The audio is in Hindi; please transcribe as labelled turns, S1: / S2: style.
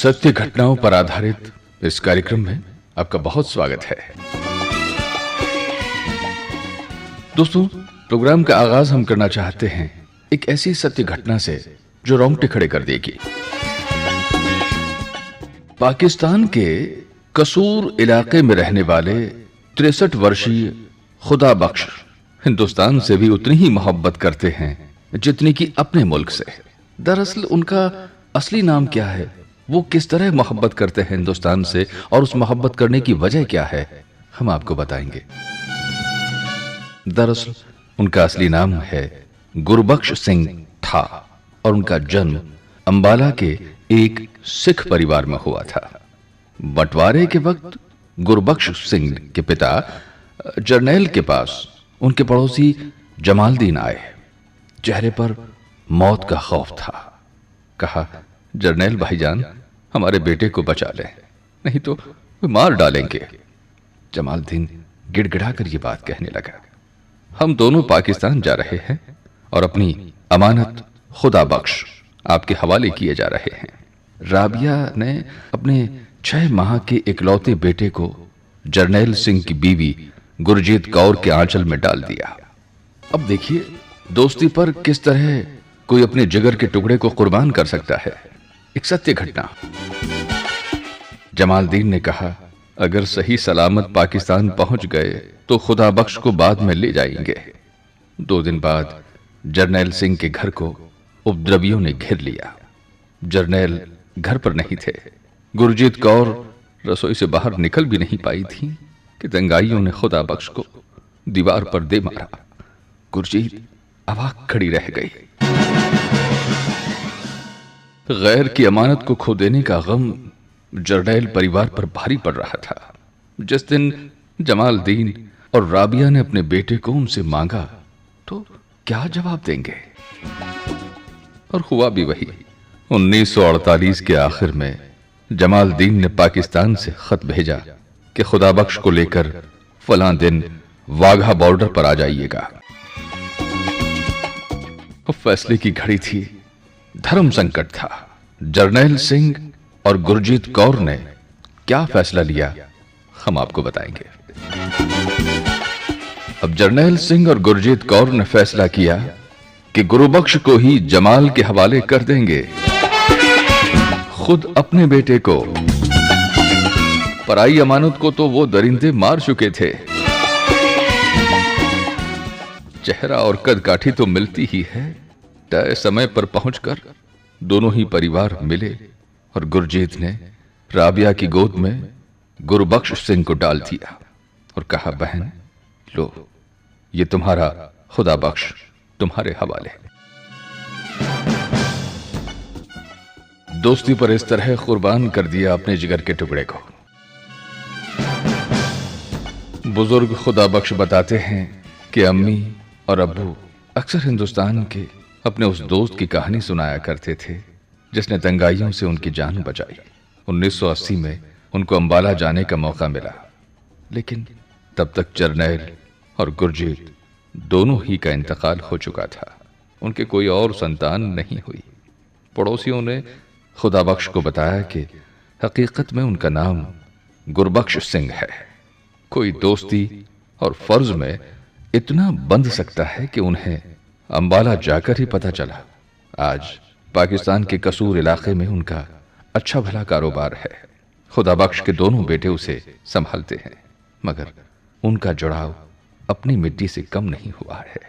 S1: सत्य घटनाओं पर आधारित इस कार्यक्रम में आपका बहुत स्वागत है। दोस्तों, प्रोग्राम का आगाज हम करना चाहते हैं एक ऐसी सत्य घटना से जो रोंगटे खड़े कर देगी। पाकिस्तान के कसूर इलाके में रहने वाले 63 वर्षीय खुदा बख्श हिंदुस्तान से भी उतनी ही मोहब्बत करते हैं जितनी कि अपने मुल्क से। दरअसल उनका असली नाम क्या है, वो किस तरह मोहब्बत करते हैं हिंदुस्तान से और उस मोहब्बत करने की वजह क्या है, हम आपको बताएंगे। दरअसल उनका असली नाम है गुरबख्श सिंह था और उनका जन्म अंबाला के एक सिख परिवार में हुआ था। बंटवारे के वक्त गुरबख्श सिंह के पिता जरनैल के पास उनके पड़ोसी जमालदीन आए। चेहरे पर मौत का खौफ था। कहा, जरनैल भाईजान, हमारे बेटे को बचा लें, नहीं तो वे मार डालेंगे। जमालदीन गिड़गिड़ा कर ये बात कहने लगा, हम दोनों पाकिस्तान जा रहे हैं और अपनी अमानत खुदा बख्श आपके हवाले किए जा रहे हैं। राबिया ने अपने 6 माह के इकलौते बेटे को जरनैल सिंह की बीवी गुरजीत कौर के आंचल में डाल दिया। अब देखिए दोस्ती पर किस तरह कोई अपने जिगर के टुकड़े को कुर्बान कर सकता है। एक सत्य घटना। जमालदीन ने कहा, अगर सही सलामत पाकिस्तान पहुंच गए तो खुदा बख्श को बाद में ले जाएंगे। 2 दिन बाद जरनैल सिंह के घर को उपद्रवियों ने घेर लिया। जरनैल घर पर नहीं थे। गुरजीत कौर रसोई से बाहर निकल भी नहीं पाई थी कि दंगाइयों ने खुदा बख्श को दीवार पर दे मारा। गुरजीत अवाक खड़ी रह गई। गैर की अमानत को खो देने का गम जरनैल परिवार पर भारी पड़ रहा था। जिस दिन जमालदीन और राबिया ने अपने बेटे को उनसे मांगा तो क्या जवाब देंगे, और हुआ भी वही। 1948 के आखिर में जमालदीन ने पाकिस्तान से खत भेजा कि खुदा बख्श को लेकर फलां दिन वाघा बॉर्डर पर आ जाइएगा। फैसले की घड़ी थी, धर्म संकट था। जरनैल सिंह और गुरजीत कौर ने क्या फैसला लिया, हम आपको बताएंगे। अब जरनैल सिंह और गुरजीत कौर ने फैसला किया कि गुरुबख्श को ही जमाल के हवाले कर देंगे। खुद अपने बेटे को, पराई अमानत को तो वो दरिंदे मार चुके थे। चेहरा और कद काठी तो मिलती ही है। तय समय पर पहुंचकर दोनों ही परिवार मिले और गुरजीत ने राबिया की गोद में गुरबख्श सिंह को डाल दिया और कहा, बहन लो, ये तुम्हारा खुदा बख्श तुम्हारे हवाले। दोस्ती पर इस तरह कुर्बान कर दिया अपने जिगर के टुकड़े को। बुजुर्ग खुदा बख्श बताते हैं कि अम्मी और अब्बू अक्सर हिंदुस्तान के अपने उस दोस्त की कहानी सुनाया करते थे जिसने दंगाइयों से उनकी जान बचाई। 1980 में उनको अंबाला जाने का मौका मिला, लेकिन तब तक जरनैल और गुरजीत दोनों ही का इंतकाल हो चुका था। उनके कोई और संतान नहीं हुई। पड़ोसियों ने खुदा बख्श को बताया कि हकीकत में उनका नाम गुरबख्श सिंह है। कोई दोस्ती और फर्ज में इतना बंध सकता है कि उन्हें अंबाला जाकर ही पता चला। आज पाकिस्तान के कसूर इलाके में उनका अच्छा भला कारोबार है। खुदा बख्श के दोनों बेटे उसे संभालते हैं, मगर उनका जुड़ाव अपनी मिट्टी से कम नहीं हुआ है।